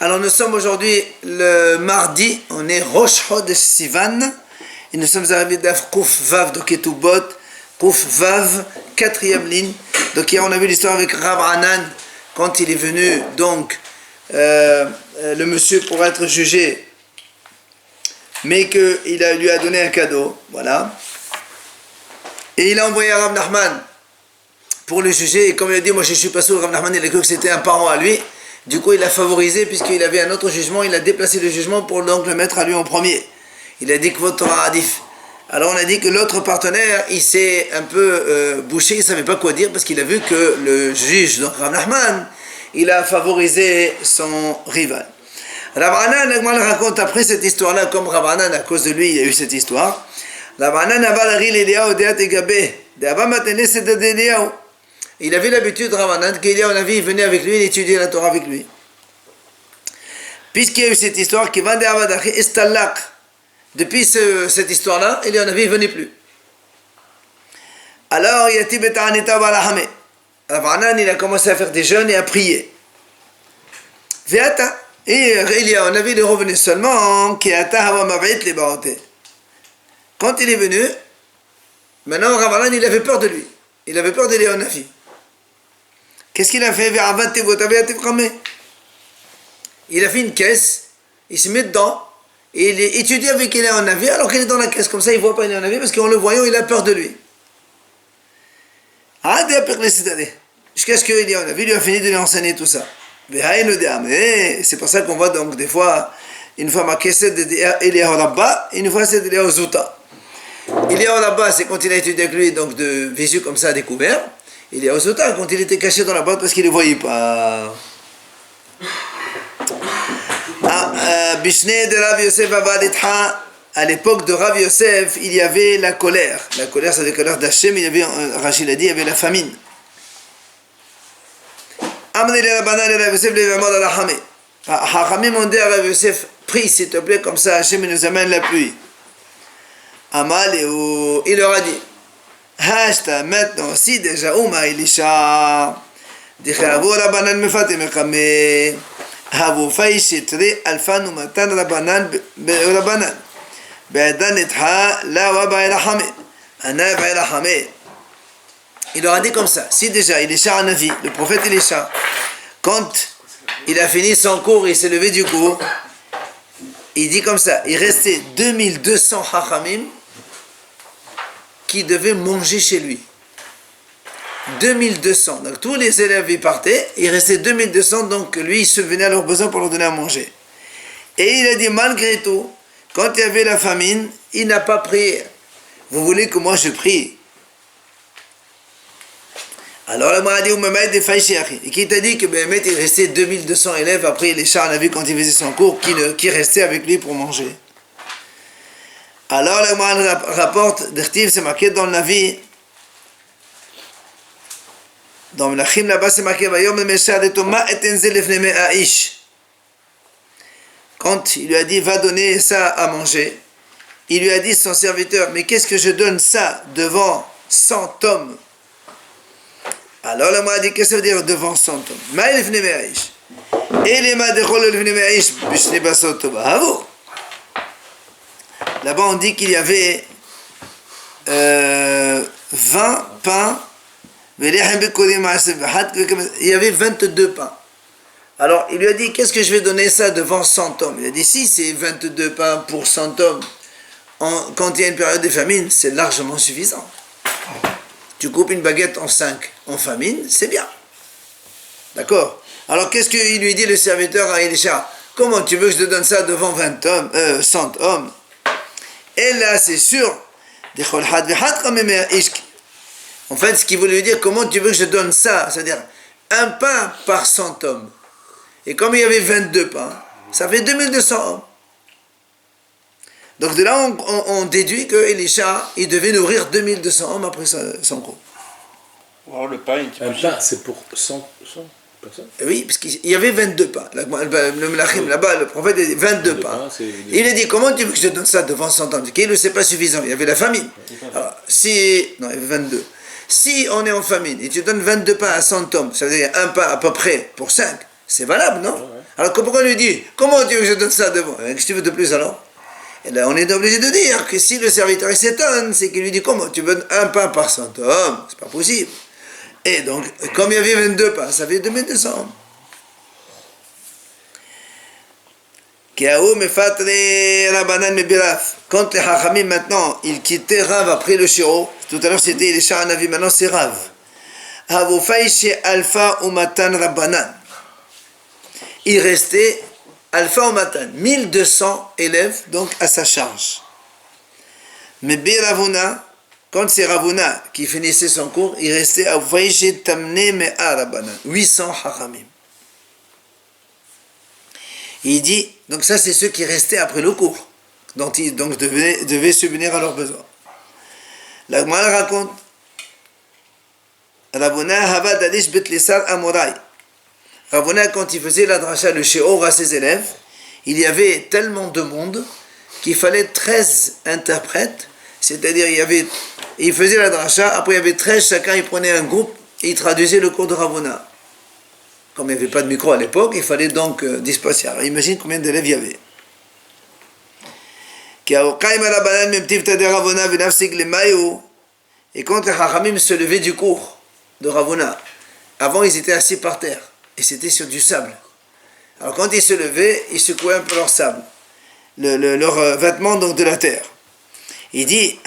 Alors nous sommes aujourd'hui le mardi, on est Rosh Chodesh Sivan, et nous sommes arrivés d'Af Kouf Vav de Ketubot, Kouf Vav, 4e ligne. Donc hier on a vu l'histoire avec Rav Anan, quand il est venu, donc, le monsieur pour être jugé, mais qu'il lui a donné un cadeau, voilà. Et il a envoyé Rav Nachman pour le juger, et comme il a dit, moi je suis pas sûr, Rav Nachman il a cru que c'était un parent à lui. Du coup, il a favorisé, puisqu'il avait un autre jugement, il a déplacé le jugement pour donc le mettre à lui en premier. Il a dit que votre Torah adif. Alors on a dit que l'autre partenaire, il s'est un peu bouché, il ne savait pas quoi dire, parce qu'il a vu que le juge, donc Rav Nachman, il a favorisé son rival. Rav Anan, Nagmal raconte après cette histoire-là, comme Rav Anan, à cause de lui, il y a eu cette histoire. Rav Anan il avait l'habitude, Rav Anan, qu'Eliyahu Navi venait avec lui, il étudiait la Torah avec lui. Puisqu'il y a eu cette histoire, depuis cette histoire-là, Eliyahu Navi ne venait plus. Alors, Rav Anan, il a commencé à faire des jeûnes et à prier. Et Eliyahu Navi est revenu seulement, quand il est venu, maintenant Rav Anan, il avait peur de lui. Il avait peur d'Eliyahu Navi. Qu'est-ce qu'il a fait? Il a fait une caisse, il se met dedans, et il étudie avec Eliyahu Navi, alors qu'il est dans la caisse, comme ça il ne voit pas Eliyahu Navi, parce qu'en le voyant, il a peur de lui. Jusqu'à ce que Eliyahu Navi lui a fini de lui enseigner tout ça. Et c'est pour ça qu'on voit donc des fois, une fois ma caisse de Eliyahu Rabba, une fois c'est d'Eliyahu Zouta. Eliyahu Rabba, c'est quand il a étudié avec lui, donc de visu comme ça, découvert. Eliyahu Zouta, quand il était caché dans la boîte parce qu'il ne le voyait pas. Bishne de Rav Yosef Abaditha, à l'époque de Rav Yosef, il y avait la colère. La colère, c'est la colère d'Hachem, il y avait, Rachid a dit, il y avait la famine. Amenez les Rabbanan et Rav Yosef les Vamad à la Hamé. Hachamim ont dit à Rav Yosef, prie s'il te plaît, comme ça Hachem nous amène la pluie. Amal, il leur a dit, Hashta, maintenant, si déjà, Ouma Elisha, Dichavou Rabbanan Mefatim Echame, Havu Faïchitri, Alfan Umatan Rabbanan Rabbanan, Be'adan Etha, La Waba Elahame, Anav Elahame. Il leur a dit comme ça, si déjà Elisha Anavi, le prophète Elisha, quand il a fini son cours, il s'est levé du cours, il dit comme ça, il restait 2200 Hachamim qui devaient manger chez lui. 2200. Donc tous les élèves y partaient, il restait 2200, donc lui il subvenait à leurs besoins pour leur donner à manger. Et il a dit malgré tout, quand il y avait la famine, il n'a pas prié. Vous voulez que moi je prie? Alors le m'a dit, et qui t'a dit que il restait 2200 élèves, après les chars, on a vu quand il faisait son cours, qui restaient avec lui pour manger. Alors le m'a rapporte, c'est marqué dans le Navi, dans le Lachim là-bas, c'est marqué, quand il lui a dit, va donner ça à manger, il lui a dit, son serviteur, mais qu'est-ce que je donne ça devant 100 hommes? Alors le m'a dit, qu'est-ce que ça veut dire devant 100 hommes? Et les m'a dit, là-bas on dit qu'il y avait 20 pains, il y avait 22 pains. Alors il lui a dit, qu'est-ce que je vais donner ça devant 100 hommes? Il a dit, si c'est 22 pains pour 100 hommes, quand il y a une période de famine, c'est largement suffisant. Tu coupes une baguette en 5 en famine, c'est bien. D'accord? Alors qu'est-ce qu'il lui dit le serviteur à Elisha? Comment tu veux que je te donne ça devant 20 hommes, 100 hommes? Et là c'est sûr, en fait ce qu'il voulait lui dire, comment tu veux que je donne ça? C'est-à-dire un pain par 100 hommes. Et comme il y avait 22 pains, ça fait 2200 hommes. Donc de là, on déduit que Elisha, il devait nourrir 2200 hommes après son cours. Alors le pain, un pain, c'est pour 100 personnes? Oui, parce qu'il y avait 22 pains. Le Melachim, là-bas, le prophète a dit 22 pains. Il a dit, comment tu veux que je donne ça devant 100 hommes? C'est pas suffisant, il y avait la famine. Alors, non, il y avait 22. Si on est en famine et tu donnes 22 pains à 100 hommes, ça veut dire un pain à peu près pour 5, C'est valable, non? Alors pourquoi on lui dit, comment tu veux que je donne ça devant? Qu'est-ce que tu veux de plus alors? Et là, on est obligé de dire que si le serviteur s'étonne, c'est qu'il lui dit, comment tu veux un pain par 100 hommes? C'est pas possible. Et donc, comme il y avait 22 pains, ça fait 2200 hommes. Quand les Hachamim maintenant, ils quittaient Rav après le Shiro, tout à l'heure c'était les Sha'anavi, maintenant c'est Rav. Alpha ou Matan Rabbanan. Il restait Alpha ou Matan, 1200 élèves donc à sa charge. Mais Ravuna, quand c'est Ravuna qui finissait son cours, il restait à Tamne Me'a Rabbanan, 800 Hachamim. Il dit, donc ça c'est ceux qui restaient après le cours, donc ils devaient subvenir à leurs besoins. La Gemara raconte, Ravuna Havad Alish Bet Lesar Amorai. Ravuna, quand il faisait la dracha, le shiur à ses élèves, il y avait tellement de monde qu'il fallait 13 interprètes, c'est-à-dire il faisait la dracha, après il y avait 13, chacun il prenait un groupe et il traduisait le cours de Ravuna. Comme il n'y avait pas de micro à l'époque, il fallait donc disperser. Alors imagine combien d'élèves il y avait. Et quand les Hachamim se levaient du cours de Ravuna, avant ils étaient assis par terre, et c'était sur du sable. Alors quand ils se levaient, ils secouaient un peu leur sable, leurs vêtements donc de la terre. Il dit,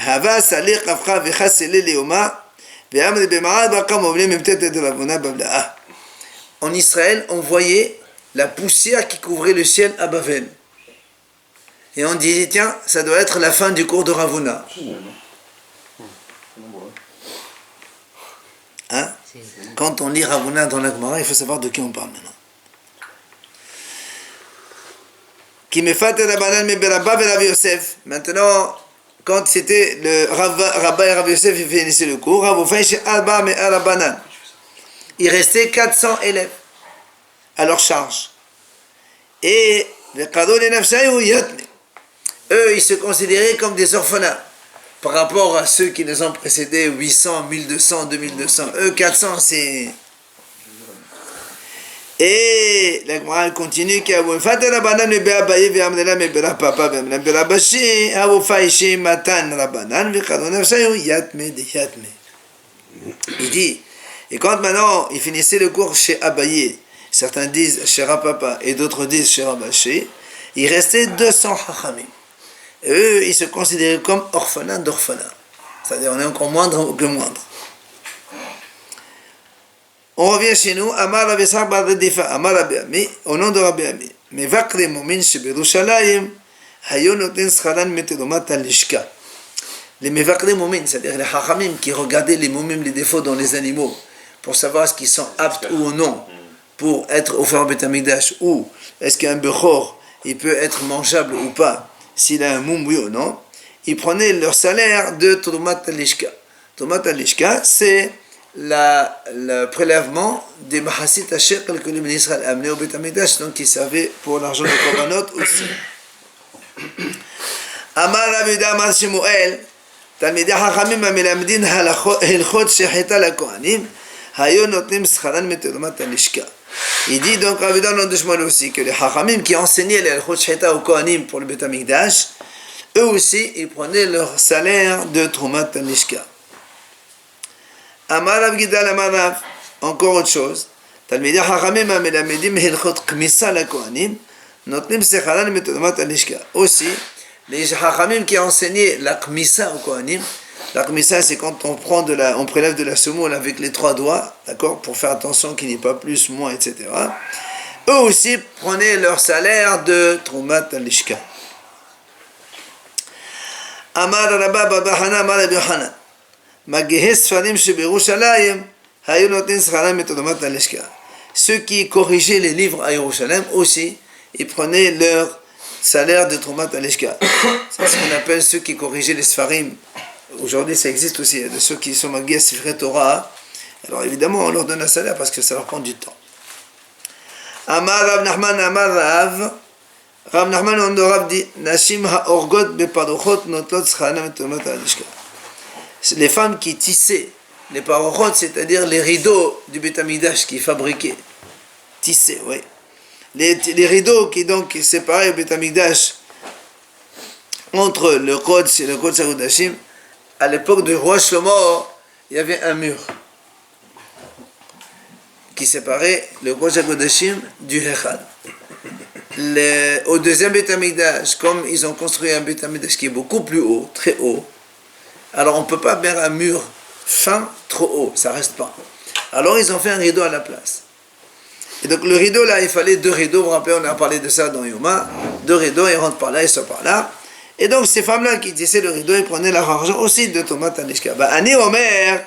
en Israël, on voyait la poussière qui couvrait le ciel à Bavel. Et on disait, tiens, ça doit être la fin du cours de Ravuna. Hein? Quand on lit Ravuna dans la Gemara, il faut savoir de qui on parle maintenant. Maintenant, quand c'était le Rabba et Rabbi Yosef, il finissait le cours, il restait 400 élèves à leur charge. Et eux, ils se considéraient comme des orphelins par rapport à ceux qui les ont précédés, 800, 1200, 2200. Eux, 400, c'est... Et la Gemara continue qu'il y a il dit, et quand maintenant il finissait le cours chez Abaye, certains disent chez Rapapa et d'autres disent chez Rabaché, il restait 200 Hachamim. Eux, ils se considéraient comme orphelins d'orphelins. C'est-à-dire, on est encore moindre que moindre. On revient chez nous, Amar Rabbi Ishaq bar Redifa, Amar Rabbi Ami, au nom de Rabbi Ami. Mais Vakre Momin Shebirushalayim, Hayon Noten Scharan Metedomat Alishka. Les Mevakre Momin, c'est-à-dire les Hachamim qui regardaient les Momim, les défauts dans les animaux, pour savoir est-ce qu'ils sont aptes ou non pour être offerts au Beth Amikdash, ou est-ce qu'un Bechor, il peut être mangeable ou pas, s'il a un moum, oui ou non, ils prenaient leur salaire de Trumat Alishka. Trumat Alishka, c'est le prélèvement des Mahasit Hashekal que les ministres amenaient au Beth Amikdash, donc qui servaient pour l'argent de Korbanot aussi. Amar Rabbi Yehuda Amar Shemuel, תלמידי חכמים המלמדים הלכות שחיטה לכהנים, היו נותנים שכרן מתרומת הלשכה. Il dit donc Rabbi Yehuda de Shmuel aussi que les Hachamim qui enseignaient les halachot shechita au Kohanim pour le Beth Amikdash, eux aussi ils prenaient leur salaire de Trumat Lishka. Amar Rav Gidal Amar Rav, encore autre chose. תלמידי חכמים המלמדים הלכות כמיסה לכהנים, נותנים שכרן מתרומת הלשכה. Aussi les Hachamim qui enseignaient la Kmissa au Kohanim. La Kmissa, c'est quand on prélève de la semoule avec les 3 doigts, d'accord, pour faire attention qu'il n'y ait pas plus, moins, etc. Eux aussi prenaient leur salaire de Trumat Alishka. Amar Rabba Baba Hana Amar Rabbi Yochanan. Magehe Sfarim Shebirushalayim Hayu Notin Scharam et Trumat Alishka. Ceux qui corrigeaient les livres à Yerushalem aussi, ils prenaient leur salaire de Trumat Alishka. C'est ce qu'on appelle ceux qui corrigeaient les Sfarim. Aujourd'hui, ça existe aussi, de ceux qui sont magiés à Sifrei Torah. Alors évidemment, on leur donne un salaire parce que ça leur prend du temps. Amar Rav Nachman, Amar Rav. Rav Nachman, on Rav dit, Nashim ha'orgot beparochot notlot schana Trumat Alishka. Les femmes qui tissaient les parochot, c'est-à-dire les rideaux du Beth Amikdash qui fabriquaient. Tissaient, oui. les rideaux qui donc séparaient le Beth Amikdash entre le Kodesh et le Kodesh HaKodashim, à l'époque du roi Shlomo, il y avait un mur qui séparait le Kodesh HaKodashim du Hechal. Au deuxième Beth Amikdash, comme ils ont construit un Beth Amikdash qui est beaucoup plus haut, très haut, alors on ne peut pas mettre un mur fin trop haut, ça ne reste pas. Alors ils ont fait un rideau à la place. Et donc le rideau là, il fallait 2 rideaux, vous vous rappelez, on a parlé de ça dans Yoma, 2 rideaux, ils rentrent par là, ils sortent par là. Et donc ces femmes-là qui tissaient le rideau, ils prenaient leur argent aussi de Thomas Tanishka. Ani Omer,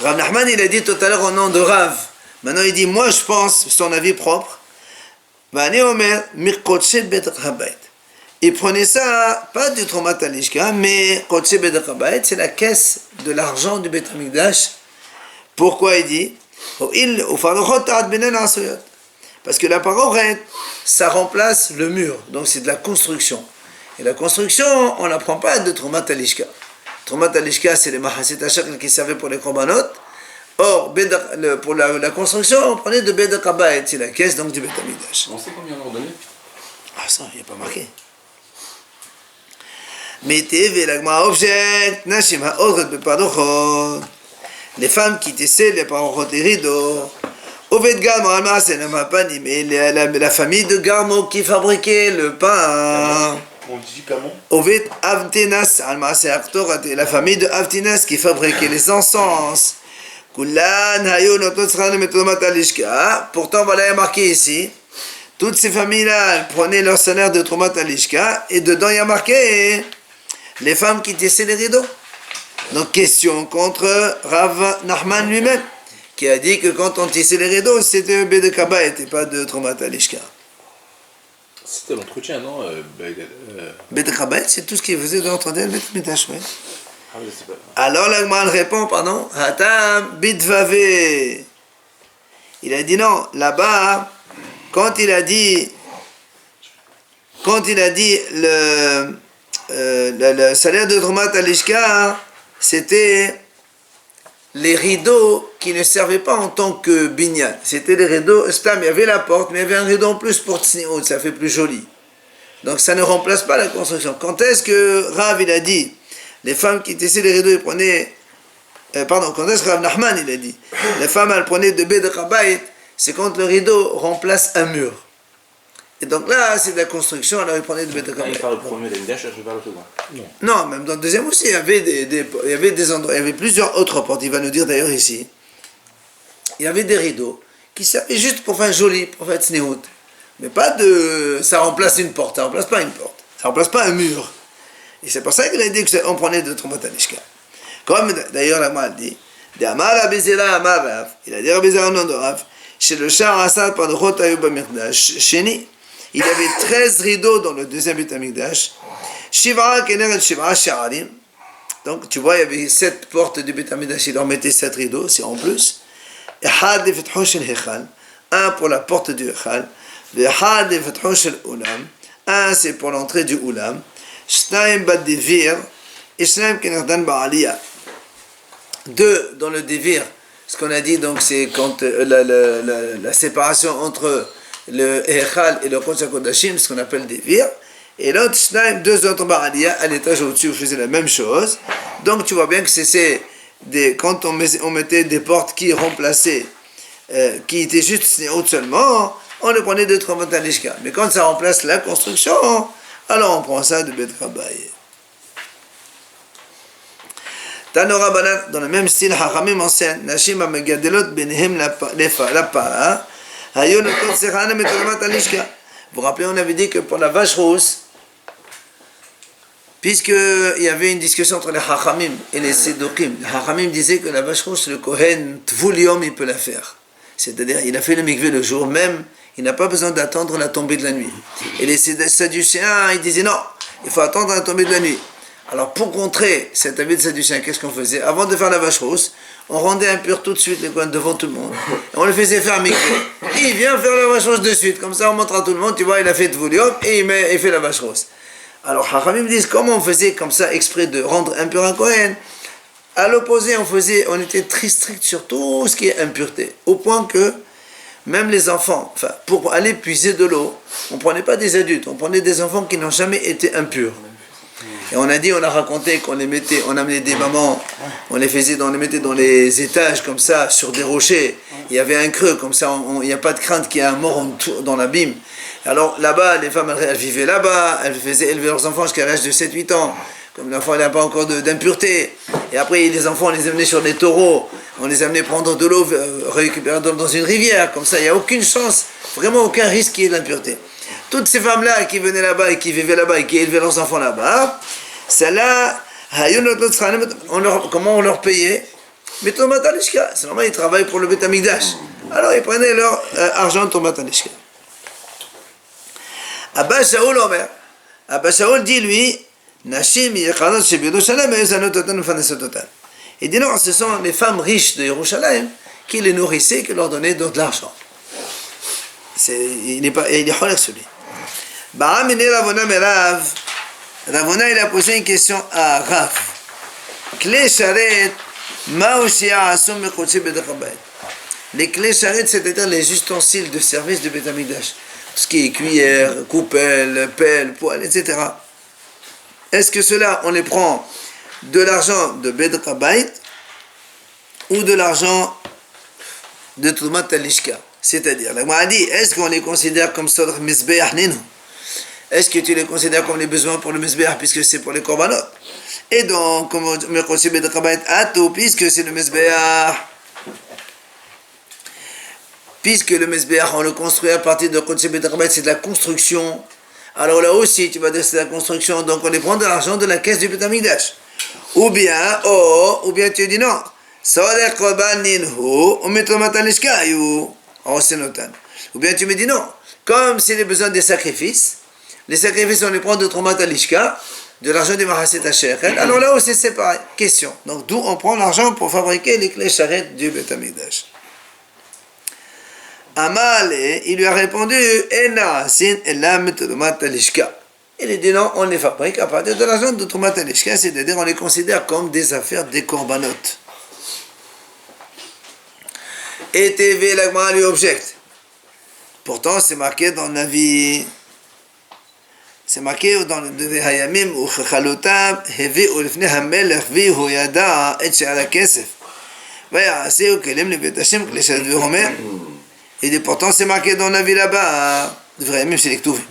Rav Nachman il a dit tout à l'heure au nom de Rav, maintenant il dit, moi je pense, son avis propre, Ani Omer, Mirkotche Bet Rabayt. Il prenait ça, pas du Thomas Tanishka, mais Kotche Bet Rabayt, c'est la caisse de l'argent du Beth Amikdash. Pourquoi il dit parce que la parole, ça remplace le mur, donc c'est de la construction. Et la construction, on ne la prend pas de Tromat Talishka. Tromat Talishka, c'est les Mahasit Hachak qui servaient pour les Korbanot. Or, pour la construction, on prenait de Bed Kabayet, c'est la caisse donc du Beth Amikdash. On sait combien on leur donnait? Ah, ça, il n'y a pas marqué. Mettez l'agma object, Nashim ha'odret bepadochot. Les femmes qui tissaient les parochot des rideaux. Oved Garmo Alma, c'est la famille de Garmo qui fabriquait le pain. On dit comment? Oved Avtinas Alma, c'est la famille de Avtinas qui fabriquait les encens. Kulan Hayo Nototsran Metomat Alishka. Pourtant, voilà, il y a marqué ici. Toutes ces familles-là, elles prenaient leur salaire de Tromat Alishka. Et dedans, il y a marqué les femmes qui tissaient les rideaux. Donc, question contre Rav Nachman lui-même, qui a dit que quand on tissait les rideaux, c'était Bede Kabayet et pas de Tromat Alishka. C'était l'entretien, non Bede Kabayet, c'est tout ce qu'il faisait de l'entretien de Beth Amikdash, oui. Ah oui, c'est pas... Alors, l'Agman répond, pardon, Hatam Bitvave. Il a dit non, là-bas, quand il a dit le salaire de Tromat Alishka, c'était les rideaux qui ne servaient pas en tant que binyan. C'était les rideaux, il y avait la porte, mais il y avait un rideau en plus pour tsniout, ça fait plus joli. Donc ça ne remplace pas la construction. Quand est-ce que Rav il a dit, les femmes qui tissaient les rideaux, ils prenaient, quand est-ce que Rav Nachman il a dit, les femmes elles prenaient de Bed Kabayet, c'est quand le rideau remplace un mur. Et donc là, c'est de la construction, alors ils prenaient de Bed Kabayet. Il parle le premier d'Amigdash, je parle le second. Non, même dans le deuxième aussi, il y avait des endroits, il y avait plusieurs autres portes, il va nous dire d'ailleurs ici. Il y avait des rideaux qui servaient juste pour faire joli, pour faire tsniout. Mais pas de... ça remplace une porte, ça remplace pas une porte, ça remplace pas un mur. Et c'est pour ça qu'il a dit qu'on prenait de Tromat Alishka. Comme d'ailleurs la Mal dit, il a dit Rabbi Zera non de Rav, chez le Shar Asad par le Chot Ayub Amikdash, Sheni, il y avait 13 rideaux dans le deuxième Beth Amikdash. Shivra Keneret Shivra Sha'arim. Donc tu vois, il y avait 7 portes du Beth Amikdash, il leur mettait 7 rideaux, c'est en plus. Had Fetho Shel Hechal, un pour la porte du Hechal. Had Fetho Shel Ulam, un c'est pour l'entrée du Ulam. Shnaim Bad Devir, et Shnaim Kenerdan Ba'aliyah. 2 dans le Devir. Ce qu'on a dit, donc, c'est quand la séparation entre le Echal et le Kodesh HaKodashim, ce qu'on appelle des vires. Et l'autre, 2 autres Ba'aliyah, à l'étage au-dessus, on faisait la même chose. Donc, tu vois bien que quand on mettait des portes qui remplaçaient, qui étaient juste hautes seulement, on les prenait de Tromat Alishka. Mais quand ça remplace la construction, alors on prend ça de Beth Kabayet. Tanora Banan, dans le même style, Hachamim enseigne, Nashim Amegadelot Benehem la Para, Hayon Kotsechana Metomat Alishka. Vous vous rappelez, on avait dit que pour la vache rousse, puisqu'il y avait une discussion entre les Hachamim et les Sedokim, les Hachamim disaient que la vache rousse, le Kohen, Tvul Yom, il peut la faire. C'est-à-dire, il a fait le mikvé le jour même, il n'a pas besoin d'attendre la tombée de la nuit. Et les Sadducéens, ils disaient non, il faut attendre la tombée de la nuit. Alors, pour contrer cet avis de Sadducéen, qu'est-ce qu'on faisait? Avant de faire la vache rousse, on rendait impur tout de suite les coins devant tout le monde. Et on le faisait faire mikvé. Il vient faire la vache rousse de suite. Comme ça, on montre à tout le monde, tu vois, il a fait Tvul Yom et il fait la vache rousse. Alors, Hachamim disent, comment on faisait comme ça, exprès de rendre impur un Kohen? À l'opposé, on était très strict sur tout ce qui est impureté. Au point que, même les enfants, enfin, pour aller puiser de l'eau, on ne prenait pas des adultes, on prenait des enfants qui n'ont jamais été impurs. Et on a raconté qu'on les mettait, on amenait des mamans, on les mettait dans les étages comme ça, sur des rochers. Il y avait un creux, comme ça, il n'y a pas de crainte qu'il y ait un mort dans l'abîme. Alors là-bas, les femmes, elles vivaient là-bas, elles faisaient élever leurs enfants jusqu'à l'âge de 7-8 ans. Comme l'enfant n'a pas encore d'impureté. Et après, les enfants, on les amenait sur des taureaux, on les amenait prendre de l'eau, récupérer de l'eau dans une rivière. Comme ça, il n'y a aucune chance, vraiment aucun risque qu'il y ait de l'impureté. Toutes ces femmes-là qui venaient là-bas et qui vivaient là-bas et qui élevaient leurs enfants là-bas, celles-là, comment on leur payait? Mais Tomat Alishka, c'est normal, ils travaillent pour le Beth Amikdash. Alors ils prenaient leur argent Tomat Alishka. Abba Shaul Omer, Abba Shaul dit lui, Nashim Yechanot Shebirushalem et Zanototan Fanesototan. Il dit non, ce sont les femmes riches de Yerushalayim qui les nourrissaient, qui leur donnaient de l'argent. Il est choler sur lui. Ba'amine Ravona Merav, Ravona il a posé une question à Rav. Kle Sharet, Ma'oshia Asum Mekoche Bedachabait. Les clés charrettes, c'est-à-dire les ustensiles de service de Beth Amikdash. Ce qui est cuillère, coupelle, pelle, poêle, etc. Est-ce que cela, on les prend de l'argent de Beth Amikdash ou de l'argent de Trumat Talishka? C'est-à-dire, la Gemara dit, est-ce qu'on les considère comme Sodr Mizbeach Ninu? Est-ce que tu les considères comme les besoins pour le Mizbeach puisque c'est pour les korbanot? Et donc, comme Mekoche Beth Amikdash Atou, puisque c'est le Mizbeach, puisque le Mizbeach, on le construit à partir de Kodesh Beth Amikdash, c'est de la construction. Alors là aussi, tu vas dire c'est la construction, donc on les prend de l'argent de la caisse du Beth Amikdash. Ou bien tu dis non. Ou bien tu me dis non. Comme c'est les besoins des sacrifices, les sacrifices on les prend de Tromat Alishka, de l'argent des Mahaset Asher. Alors là aussi c'est pareil. Question. Donc d'où on prend l'argent pour fabriquer les clés charrettes du Beth Amikdash? Amal, il lui a répondu, Ena sin elam Tromat Alishka. Il a dit non, on les fabrique à partir de l'argent de Tromat Alishka, c'est-à-dire on les considère comme des affaires des korbanot. Et TV, la Gemara lui objecte. Pourtant, c'est marqué dans la vie. C'est marqué dans le Hayamim ou Chachalotam, Hevi ou Lifne Hamelech, Vi ou Yada, et She'ala Kesef. Vayase ou Kelem le Bet Hashem, Kleshat Veromer. Et pourtant, c'est marqué dans la vie là-bas. Vrai, même c'est les Ktuvim.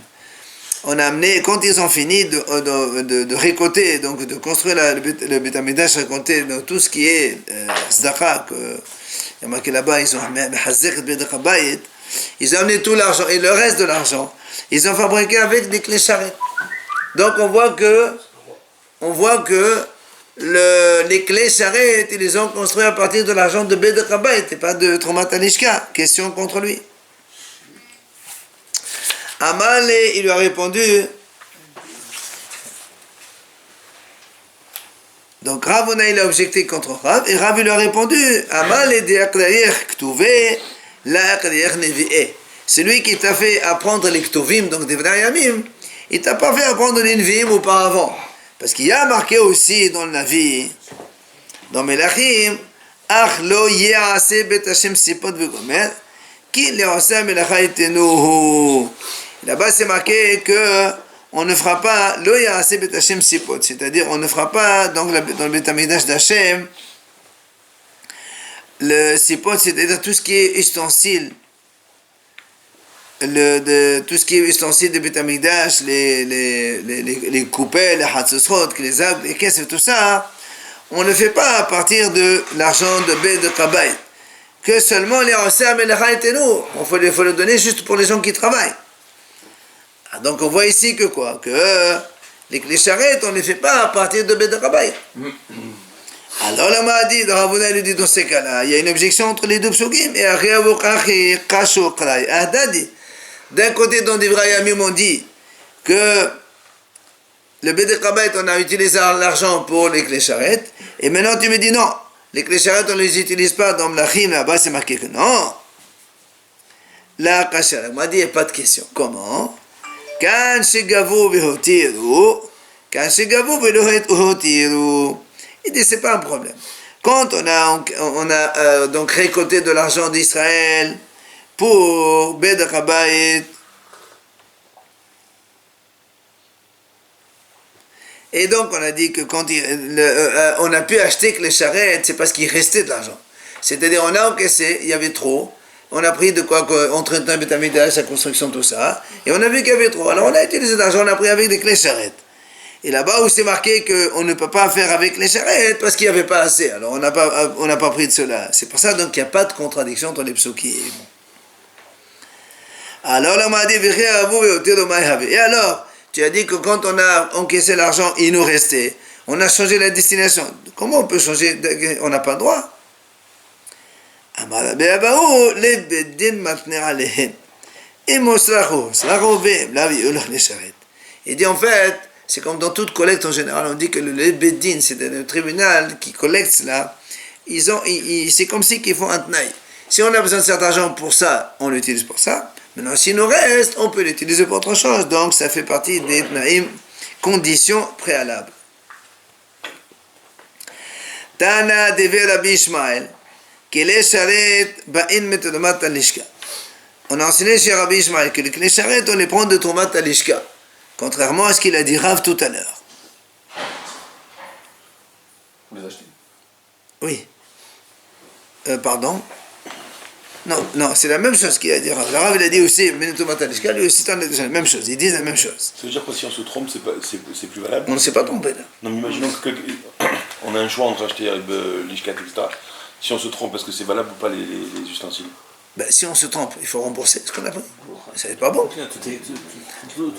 On a amené, quand ils ont fini de récolter, donc de construire le Beth Amikdash, récolter tout ce qui est Zdaka, il y a marqué là-bas, ils ont amené tout l'argent, et le reste de l'argent, ils ont fabriqué avec des clés charrettes. Donc on voit que les clés charrettes, ils les ont construits à partir de l'argent de Beth Amikdash, et pas de Tromat Alishka. Question contre lui. Amal, il lui a répondu. Donc Ravona, il a objecté contre Rav, et Rav lui a répondu, Amal et Deakdaïr Ktouvé, la Akdaïr Nevi'e. Celui qui t'a fait apprendre les Ktuvim, donc des Vnayamim, il t'a pas fait apprendre les Nevi'im auparavant. Parce qu'il y a marqué aussi dans la vie, dans Melachim, Ach lo ye'ase bet Hashem sipot v'gomer, ki le'asa melacha etenuhu. Là-bas, c'est marqué que on ne fera pas lo ya'ase bet Hashem sipot, c'est-à-dire on ne fera pas donc dans le Beth Amikdash d'Hashem le sipot, c'est-à-dire tout ce qui est ustensile, tout ce qui est ustensile de Beth Amikdash, les coupelles, les hatzosrot, les arbres, les caisses et tout ça, on ne le fait pas à partir de l'argent de Beth Kabbaï, que seulement les osam et les haïtenou, il faut le donner juste pour les gens qui travaillent. Donc on voit ici que quoi? Que les clés charrettes, on ne les fait pas à partir de Beth Kabbaï. Alors la Mahdi, Ravuna lui dit dans ces cas-là, il y a une objection entre les deux psugim, et d'un côté dans des Vrayamim on dit que le Beth Kabbaï, on a utilisé l'argent pour les clés charrettes, et maintenant tu me dis non, les clés charrettes on ne les utilise pas dans Mlachim, là-bas c'est marqué que non. Là, Kasha, la Mahdi, il n'y a pas de question. Comment? Quand Shegavu Behotiru, quand Shegavu Behotiru, il dit c'est pas un problème. Quand on a donc récolté de l'argent d'Israël pour Bed Rabayit. Et donc on a dit que quand on a pu acheter que les charrettes, c'est parce qu'il restait de l'argent. C'est-à-dire on a encaissé, il y avait trop, on a pris de quoi entretenir Beth Amikdash, sa construction, tout ça, et on a vu qu'il y avait trop. Alors on a utilisé l'argent, on a pris avec des clés charrettes. Et là-bas où c'est marqué qu'on ne peut pas faire avec les charrettes parce qu'il n'y avait pas assez, alors on n'a pas pris de cela. C'est pour ça donc qu'il n'y a pas de contradiction entre les psukim. Alors là on m'a dit, et alors tu as dit que quand on a encaissé l'argent, il nous restait. On a changé la destination. Comment on peut changer? On n'a pas le droit. Il dit en fait, c'est comme dans toute collecte en général, on dit que le Beddin, c'est le tribunal qui collecte cela. C'est comme si qu'ils font un tnaï. Si on a besoin de cet argent pour ça, on l'utilise pour ça. Maintenant, s'il nous reste, on peut l'utiliser pour autre chose. Donc, ça fait partie des tnaïm, conditions préalables. Tana deve Rabbi Ishmael, kele sharet ba'in metodomat alishka. On a enseigné chez Rabbi Ishmael que les kele sharet, on les prend de tomat alishka. Contrairement à ce qu'il a dit Rav tout à l'heure. Vous les achetez? Oui. Pardon? Non, c'est la même chose qu'il a dit Rav. Le Rav, il a dit aussi, Menetomatalishka, lui aussi, c'est la même chose. Ils disent la même chose. Ça veut dire que si on se trompe, c'est plus valable? On ne s'est pas trompé là. Non, mais imaginons qu'on a un choix entre acheter l'ishkat, etc. Si on se trompe, est-ce que c'est valable ou pas les ustensiles? Ben, si on se trompe, il faut rembourser ce qu'on a pris. Ça n'est pas bon.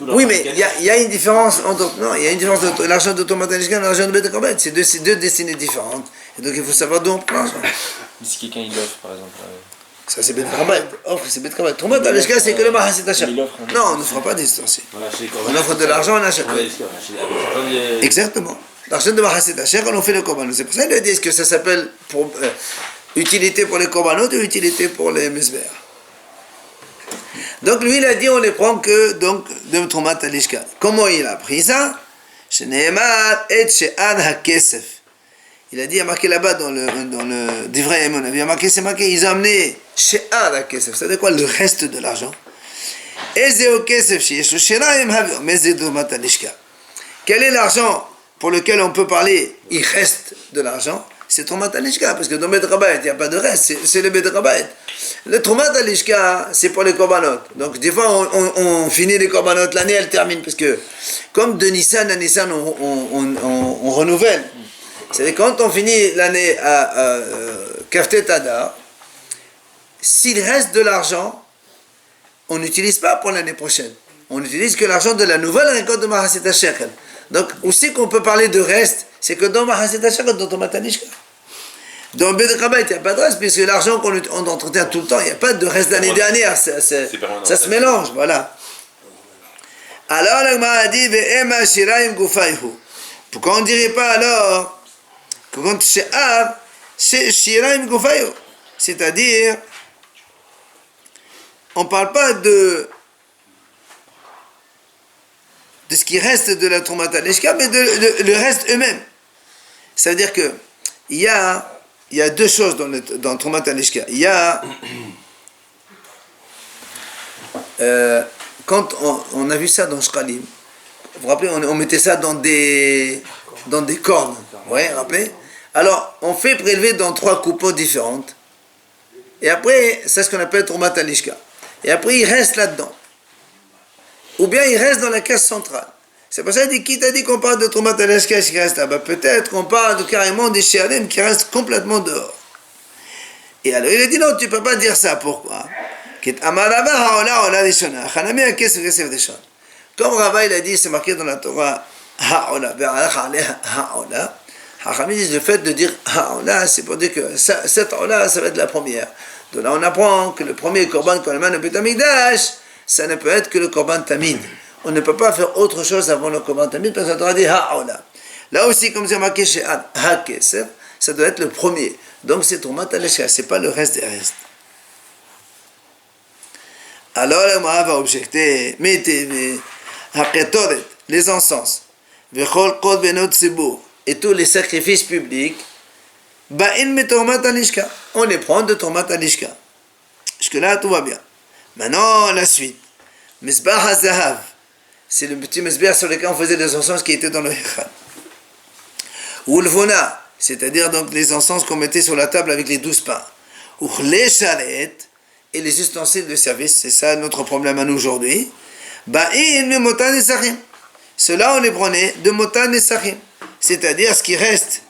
Oui, mais il y a une différence entre. Non, il y a une différence entre l'argent de Tomatalishka et l'argent de Beth Kobet. C'est deux destinées différentes. Et donc il faut savoir d'où on prend l'argent. Mais si quelqu'un il offre par exemple. Ça c'est Beth Kobet. Offre, c'est Beth Kobet. Tomatalishka, c'est que le Mahasit Hachar. Non, on ne fera pas des ustensiles. On offre de l'argent, on achète. Exactement. L'argent de Mahasit Hachar, on fait le korban. C'est pour ça qu'ils disent que ça s'appelle pour. Utilité pour les korbanot et utilité pour les mesber. Donc lui il a dit on les prend que donc de Tromat Alishka. Comment il a pris ça? Shneemar et she'ad hakesef. Il a dit, il y a marqué là-bas dans le Divrei Emun, il y a marqué, c'est marqué, ils ont amené she'ad hakesef. C'est-à-dire quoi? Le reste de l'argent. Ezeo kesef she'yeshu sheraim havir mezeh Tromat Alishka. Quel est l'argent pour lequel on peut parler? Il reste de l'argent. C'est Tromat Alishka, parce que dans Bet Rabayit, il n'y a pas de reste, c'est le Bet Rabayit. Le Tromat Alishka, c'est pour les korbanot. Donc, des fois, on finit les korbanot, l'année, elle termine, parce que, comme de Nissan à Nissan, on renouvelle. C'est-à-dire, quand on finit l'année à Kaftet Adar, s'il reste de l'argent, on n'utilise pas pour l'année prochaine. On n'utilise que l'argent de la nouvelle récolte de Mahaset HaShekel. Donc, aussi qu'on peut parler de reste, c'est que dans Mahaset HaShekel, dans Tromat Alishka. Dans Bet Rabayit, il n'y a pas de reste, puisque l'argent qu'on entretient tout le temps, il n'y a pas de reste d'année dernière, ça se mélange, voilà. Alors, la Gemara a dit, Ve'ema shiraim gufayhu. Pourquoi on ne dirait pas alors que quand she'ar, c'est shiraim gufayhu? C'est-à-dire, on ne parle pas de ce qui reste de la Tromat Alishka, mais le reste eux-mêmes. C'est-à-dire que il y a deux choses dans Tromat Alishka. Il y a quand on a vu ça dans Shkalim, vous vous rappelez, on mettait ça dans des cornes. Ouais, rappelez. Alors, on fait prélever dans 3 coupons différentes. Et après, c'est ce qu'on appelle Tromat Alishka. Et après, il reste là-dedans. Ou bien il reste dans la caisse centrale. C'est pour ça qu'il dit, qui t'a dit qu'on parle de Tromat Alishka qui reste là? Peut-être qu'on parle carrément des Shialim qui restent complètement dehors. Et alors il a dit non, tu ne peux pas dire ça. Pourquoi? Comme Rava il a dit, c'est marqué dans la Torah, Hachamim disent le fait de dire ha'ola, c'est pour dire que cette ha'ola, ça va être la première. Donc là on apprend que le premier korban qu'on amène au Beit Hamikdash, ça ne peut être que le korban tamid. On ne peut pas faire autre chose avant le korban tamid parce que la Torah dit ha'ola. Là aussi, comme c'est marqué chez ha'kesef, ça doit être le premier. Donc c'est Tromat Alishka, c'est pas le reste des restes. Alors la Gemara va objecter, mais ha'ketoret, les encens, vechol kod benot tzibur, et tous les sacrifices publics, ba'in me Tromat Alishka, on les prend de Tromat Alishka. Jusque là tout va bien. Maintenant, la suite. Misbah HaZahav. C'est le petit mesbeh sur lequel on faisait les encens qui étaient dans le Hechal. Ulvona, c'est-à-dire donc les encens qu'on mettait sur la table avec les 12 pains. Uchle Sharet, et les ustensiles de service, c'est ça notre problème à nous aujourd'hui. Ba'in mi motan nesachim. Cela on les prenait de motan nesachim, c'est-à-dire ce qui reste.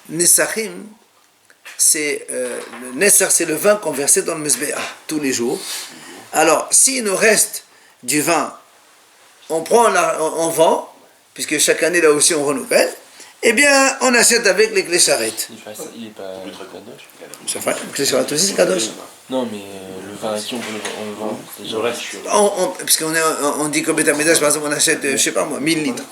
Nesachim, c'est le nesach, c'est le vin qu'on versait dans le mesbeh tous les jours. Alors, s'il nous reste du vin, on vend, puisque chaque année là aussi on renouvelle, eh bien on achète avec les clés charrettes. Il est pas kadosh. C'est vrai, les clés charrettes aussi c'est kadosh. Non, mais le vin ici, on le vend. Je reste. On dit qu'au Beth Amikdash, par exemple, on achète, je sais pas moi, 1000 litres.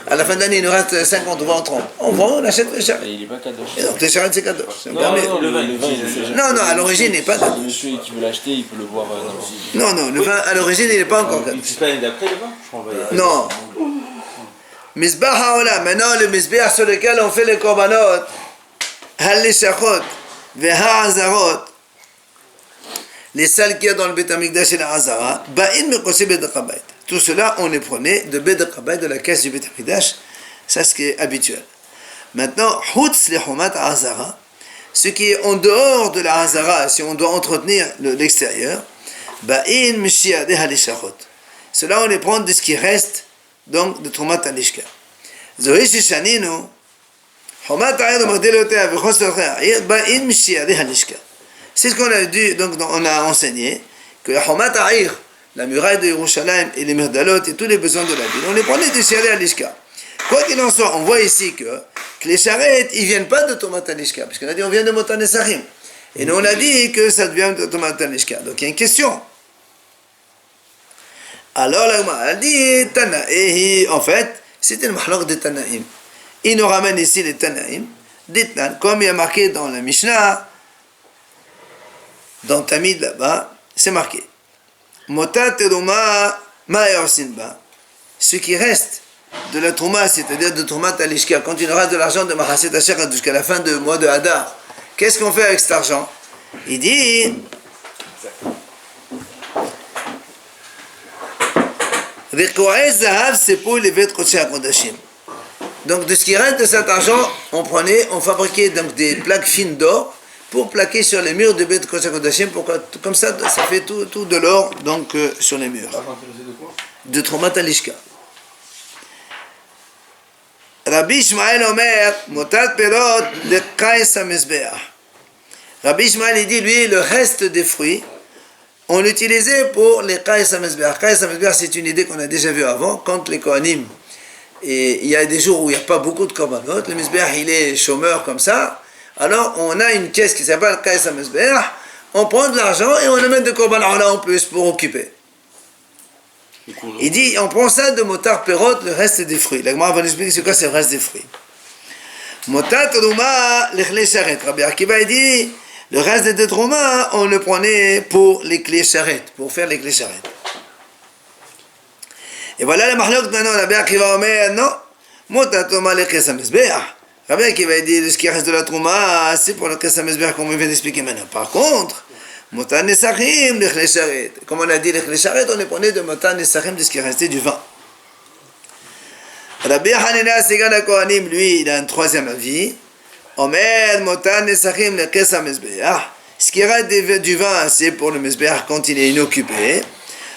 À la fin de l'année, il nous reste 50 ou 20 ou 30. On vend, on achète les charrettes. Et il est pas kadosh. Et donc les charrettes c'est kadosh. Non, le vin, Non, à l'origine, il n'est pas le kadosh. monsieur qui veut l'acheter, il peut le voir Non, le vin, à l'origine, il n'est pas encore kadosh. C'est pas l'année d'après le vin? Non. Misbah haolam, maintenant le misbah sur lequel on fait les korbanot, hal-leshachot, veha-azarot, les salles qu'il y a dans le Beth Amikdash et la Hazara, ba'in mekoshé Beit Chabayit. Tout cela, on les prenait de Beit Chabayit, de la caisse du Beth Amikdash, ça c'est ce qui est habituel. Maintenant, hutz lehomat Hazara, ce qui est en dehors de la Hazara, si on doit entretenir l'extérieur, ba'in mishiyadeh hal-leshachot. Cela, on les prend de ce qui reste, donc de Trumat Alishka. Zohi Shishaninu, Homat A'ir Magdelotea, Vechosel Cha'ir, Ba'in Mishiyadeh Halishka. C'est ce qu'on a dit, donc on a enseigné, que la Homat A'ir, la muraille de Yerushalayim et les Merdalot et tous les besoins de la ville, on les prenait de Shiyadeh Halishka. Quoi qu'il en soit, on voit ici que les charrettes, ils ne viennent pas de Trumat Alishka, parce qu'on a dit on vient de Motan Nesachim. Et nous on a dit que ça vient de Trumat Alishka. Donc il y a une question. Alors la dit Tanaï, en fait, c'était le mahlok de Tanaïm. Il nous ramène ici les Tanaïm, comme il y a marqué dans la Mishnah, dans Tamid là-bas, c'est marqué. Mota teruma ma'yorsinba. Ce qui reste de la Trouma, c'est-à-dire de Troumat Alishka, quand il aura de l'argent de Machaset Asher jusqu'à la fin du mois de Hadar, qu'est-ce qu'on fait avec cet argent? Il dit. C'est pour les vêtements Kodashim. Donc de ce qui reste de cet argent, on fabriquait donc des plaques fines d'or pour plaquer sur les murs de Beit Kodashim, comme ça fait tout de l'or donc sur les murs. De Troumat Alishka. Rabbi Ishmael Omer, Motat Perot, le Kais HaMezbeach. Rabbi Ishmael dit lui le reste des fruits. On l'utilisait pour les Kais HaMezbeach. Kais HaMezbeach, c'est une idée qu'on a déjà vue avant. Quand les Kohanim, et il y a des jours où il n'y a pas beaucoup de korbanot, le Mezbeach il est chômeur comme ça, alors on a une caisse qui s'appelle Kais HaMezbeach, on prend de l'argent et on le met de korbanot là en plus pour occuper. Il dit, on prend ça de Motar Perot, le reste des fruits. La Gemara va nous expliquer c'est quoi c'est le reste des fruits. Motat Rouma, l'Echle Sharet. Rabbi Akiva dit, le reste des Trouma, on le prenait pour les clés charrettes, pour faire les clés charrettes. Et voilà la mahlok maintenant, Rabbi Akiva Omer, non, Motat Rouma le Khes HaMezbeach. Rabbi Akiva dit, ce qui reste de la Trouma, c'est pour le Khes HaMezbeach qu'on vient d'expliquer maintenant. Par contre, Motan Nesachim, les charrettes. Comme on a dit les charrettes, on les prenait de Motan Nesachim, de ce qui restait du vin. Rabbi Hanina Segan HaKohanim, lui, il a un troisième avis. Omer, Motan Nesachim, le Khes HaMezbeach. Ce qui reste du vin, c'est pour le Mezbeach quand il est inoccupé.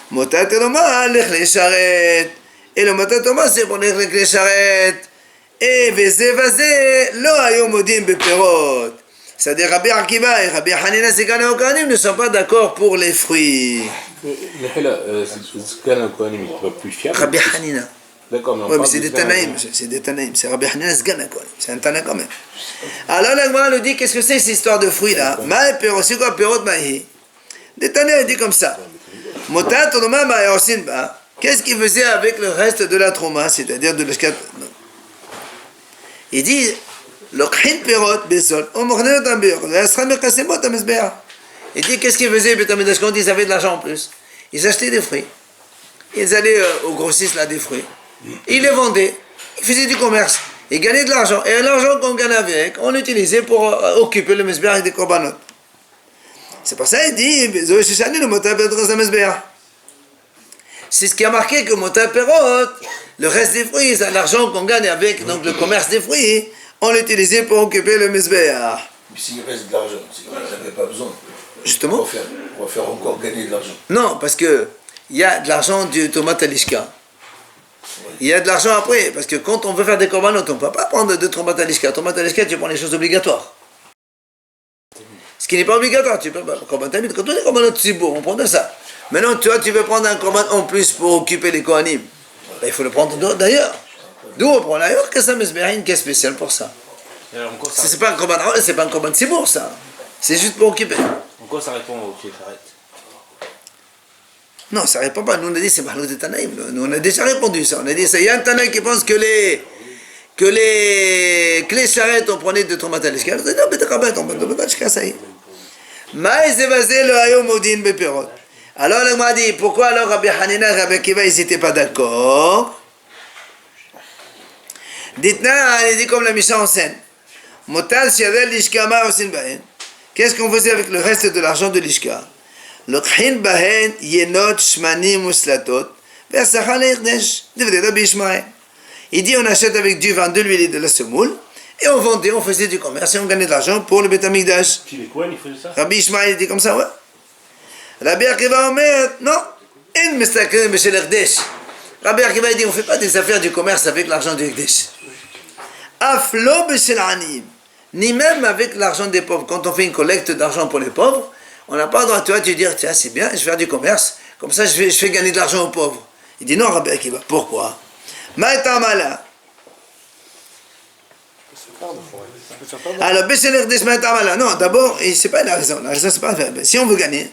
Motat Toma, les charrettes. Et le Motat Toma, c'est pour les charrettes. Et Vezé Vazé, lo ayomodim beperot. C'est-à-dire Rabbi Akiva et Rabbi Hanina Segan HaKohanim ne sont pas d'accord pour les fruits. Mais Segan HaKohanim, il n'est pas plus fiable. Rabbi Hanina. D'accord, mais oui, mais c'est des Tanaïm, c'est Rabbi Hanina Segan HaKohanim, c'est un Tana quand même. Alors la Gemara nous dit, qu'est-ce que c'est cette histoire de fruits là? Maï perot, c'est quoi perot maï? Des Tanaïm dit comme ça. Motat Toma ma'yorsinba. Qu'est-ce qu'il faisait avec le reste de la Trouma, c'est-à-dire de l'escat? Il dit, Lokhin perot besol, on mornait au tambur, la sera mekasemot à Mezbeach. Il dit, qu'est-ce qu'ils faisaient, Betamidash, quand ils avaient de l'argent en plus? Ils achetaient des fruits. Ils allaient au grossiste là des fruits. Ils les vendaient. Ils faisaient du commerce. Ils gagnaient de l'argent. Et l'argent qu'on gagnait avec, on l'utilisait pour occuper le Mezbeach avec des korbanot. C'est pour ça qu'il dit, Zoé Shishani, le Mota Perot Zamesbea. C'est ce qui a marqué que Mota Perot, le reste des fruits, c'est l'argent qu'on gagne avec donc, le commerce des fruits, on l'utilisait pour occuper le Mesbea. Mais s'il reste de l'argent, c'est qu'on n'avait pas besoin. Justement. On va faire encore gagner de l'argent. Non, parce que il y a de l'argent du tomate à l'ishka. Il y a de l'argent après, parce que quand on veut faire des corbanotes, on ne peut pas prendre de tomates à l'ishka. Tomate à l'ishka, tu prends les choses obligatoires. Ce qui n'est pas obligatoire, tu peux pas. Quand on est corbanotes, c'est beau, on prend de ça. Maintenant, toi, tu veux prendre un corban en plus pour occuper les kohanim. Ben, il faut le prendre d'ailleurs. D'où on prend d'ailleurs que ça me une qui est spéciale pour ça. C'est pas un corban, c'est pas un corban tzibur, ça. C'est juste pour occuper. En quoi ça répond au pied carré? Non, ça répond pas. Nous, on a dit c'est Mahlou de Tanaïm. Nous, on a déjà répondu ça. On a dit ça. Il y a un Tanaïm qui pense que les clés charrettes, on prenait de Tromat al-Ishka. On a dit non, mais t'as pas on prend de Ishka, ça y est. Maïs évasé le Hayom Odin Beperot. Alors, on m'a dit pourquoi alors Rabbi Hanina et Rabbi Akiva, ils n'étaient pas d'accord? Dites-nous, il dit comme la Mishnah enseigne. Motal Shiadel Lishka Ma Osin Bahen. Qu'est-ce qu'on faisait avec le reste de l'argent de l'Ishka? Le Khin Bahen Yenot Shmani Muslatot Versachal Erdesh Devede Rabbi Ishmael. Il dit on achète avec du vin, de l'huile et de la semoule et on vendait, on faisait du commerce et on gagnait de l'argent pour le Beth Amikdash. Puis les Kohen, ils faisaient ça? Rabbi Ishmael dit comme ça, ouais. Rabbi Akiva Omer, non. En Mestakrin Beshel Erdesh. Rabbi Akiva dit on ne fait pas des affaires du commerce avec l'argent du Erdesh. Aflo Beshel Anim. Ni même avec l'argent des pauvres. Quand on fait une collecte d'argent pour les pauvres, on n'a pas le droit, toi, de dire, tiens, c'est bien, je vais faire du commerce, comme ça je fais gagner de l'argent aux pauvres. Il dit non, Rabbi Akiva, pourquoi? Maïtamala. Alors, Besseler des Maïtamala. Non, d'abord, c'est pas la raison. La raison, c'est pas faire. Si on veut gagner,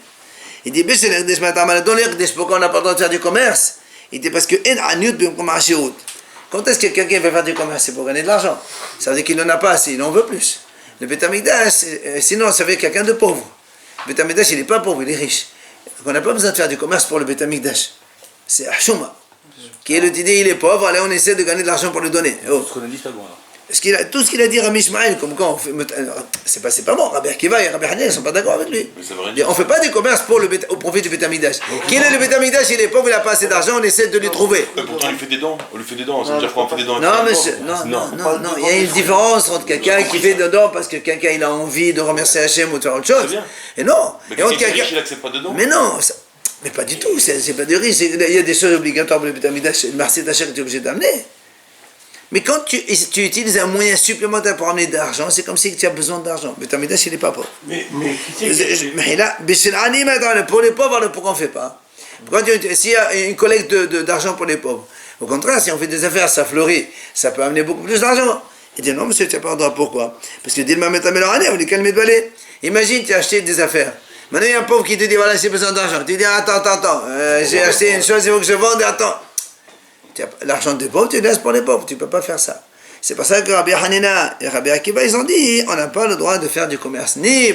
il dit Besseler des Maïtamala. Dans l'Erdesh, pourquoi on n'a pas le droit de faire du commerce? Il dit parce que quand est-ce que quelqu'un veut faire du commerce? C'est pour gagner de l'argent. Ça veut dire qu'il n'en a pas assez, il en veut plus. Le Beth Amikdash, sinon, ça veut dire quelqu'un de pauvre. Le Beth Amikdash, il n'est pas pauvre, il est riche. Donc on n'a pas besoin de faire du commerce pour le Beth Amikdash. C'est Hashuma. Qui est l'idée, il est pauvre, allez, on essaie de gagner de l'argent pour le donner. Oh. Ce qu'on a dit, c'est pas bon alors. Tout ce qu'il a dit Rabbi Ishmael, comme quand on fait. C'est pas bon, Rabbi Akiva et Rabbi Hanina ne sont pas d'accord avec lui. On ne fait pas des commerces au profit du Beth Amikdash. Qui est le Beth Amikdash? Il est pauvre, il n'a pas assez d'argent, on essaie de lui trouver. Pourtant, on lui fait des dons. On lui fait des dons. Ça veut dire qu'on fait des dons. Non, non. Il y a une différence entre quelqu'un qui fait des dons parce que quelqu'un il a envie de remercier Hachem ou de faire autre chose. Et non. Mais quelqu'un qui est riche, il n'accepte pas de dons. Mais non. Mais pas du tout. C'est pas de riche. Il y a des choses obligatoires pour le Beth Amikdash. Le marché d'achat que tu es obligé d'amener. Mais quand tu utilises un moyen supplémentaire pour amener de l'argent, c'est comme si tu as besoin d'argent. Mais Tamidash, il n'est pas pauvre. Mais qui c'est Mais là, pour les pauvres, alors pourquoi on ne fait pas? S'il y a une collecte d'argent pour les pauvres, au contraire, si on fait des affaires, ça fleurit, ça peut amener beaucoup plus d'argent. Il dit non, monsieur, tu n'as pas le droit. Pourquoi? Parce que dis-le, on dit calme de balai. Imagine, tu as acheté des affaires. Maintenant, il y a un pauvre qui te dit voilà, j'ai besoin d'argent. Tu dis attends, j'ai acheté une chose, il faut que je vende, attends. L'argent des pauvres, tu le laisses pour les pauvres, tu ne peux pas faire ça. C'est pour ça que Rabbi Hanina et Rabbi Akiva, ils ont dit, on n'a pas le droit de faire du commerce, ni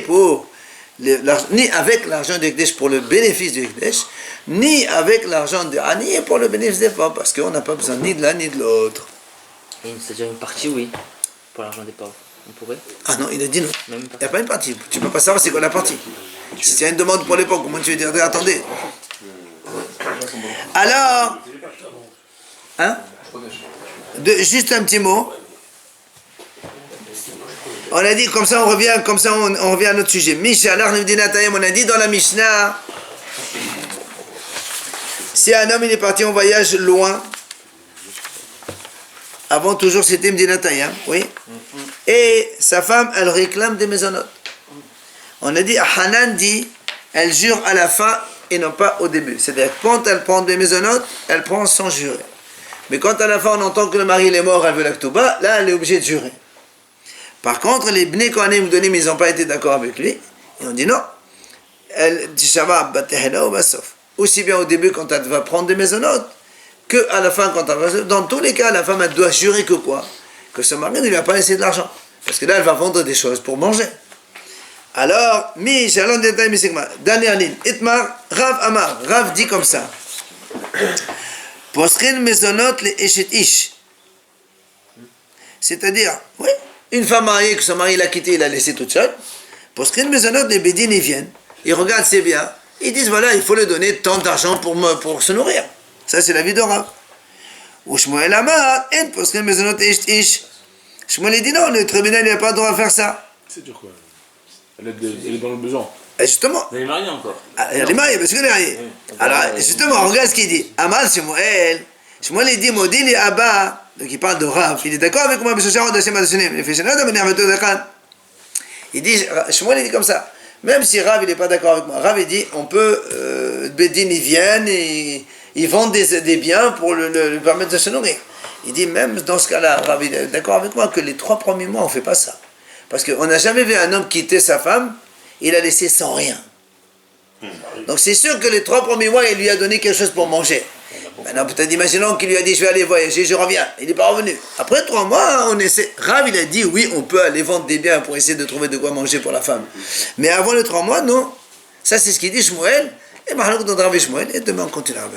avec l'argent du Ekdesh pour le bénéfice du Ekdesh, ni avec l'argent de Hani pour le bénéfice des pauvres, parce qu'on n'a pas besoin ni de l'un ni de l'autre. C'est-à-dire une partie, oui, pour l'argent des pauvres. On pourrait? Ah non, il a dit non. Même Il n'y a pas une partie. Tu ne peux pas savoir c'est quoi la partie. Si tu as une demande pour les pauvres, comment tu veux dire, attendez. Alors... Hein? Juste un petit mot. On a dit comme ça on revient à notre sujet. On a dit dans la Mishnah, si un homme il est parti en voyage loin, avant toujours c'était Mdinatayam, oui, et sa femme elle réclame des maisonnotes. On a dit, Hanan dit, elle jure à la fin et non pas au début. C'est-à-dire quand elle prend des maisonnotes, elle prend sans jurer. Mais quand à la fin on entend que le mari il est mort, elle veut la Ktouba, là elle est obligée de jurer. Par contre, les Bnei Kohanim Gdolim, ils n'ont pas été d'accord avec lui. Et on dit non. Elle dit Shabbat Batehela ou Basof. Aussi bien au début quand elle va prendre des maisonnotes, que à la fin quand elle va. Dans tous les cas, la femme elle doit jurer que quoi? Que ce mari ne lui a pas laissé de l'argent. Parce que là elle va vendre des choses pour manger. Alors, Mi Shalom Detay Misigma, dernière ligne. Itmar, Rav Amar. Rav dit comme ça. Posrin mezonot le eshet ish. C'est-à-dire, oui, une femme mariée que son mari l'a quittée, il l'a laissée toute seule. Posrin mezonot les bédines, ils viennent. ils regardent ses biens, ils disent voilà, il faut lui donner tant d'argent pour se nourrir. Ça, c'est la vie de Rav. Ou Shmuel Amar, en posken mezonot ish. Shmuel dit non, le tribunal n'a pas le droit de faire ça. C'est dur quoi. Elle est dans le besoin. Et justement, Elle est mariée encore. elle est mariée, parce qu'elle est mariée. Alors, justement, regarde ce qu'il dit. Amar Shmuel, il dit Modili Abba, donc il parle de Rav, il est d'accord avec moi, il dit, Shmuel il dit comme ça, même si Rav il n'est pas d'accord avec moi, Rav il dit, on peut, Bedin ils viennent, et ils vendent des biens pour lui permettre de se nourrir. Il dit, même dans ce cas-là, Rav il est d'accord avec moi que les 3 premiers mois on ne fait pas ça. Parce qu'on n'a jamais vu un homme quitter sa femme, il a laissé sans rien. Donc c'est sûr que les 3 premiers mois, il lui a donné quelque chose pour manger. Maintenant, peut-être imaginons qu'il lui a dit je vais aller voyager, je reviens. Il n'est pas revenu. Après 3 mois, on essaie. Rav, il a dit oui, on peut aller vendre des biens pour essayer de trouver de quoi manger pour la femme. Mais avant les 3 mois, non. Ça, c'est ce qu'il dit Shmuel. Et maintenant, on Rav et Shmuel. Et demain, on continuera.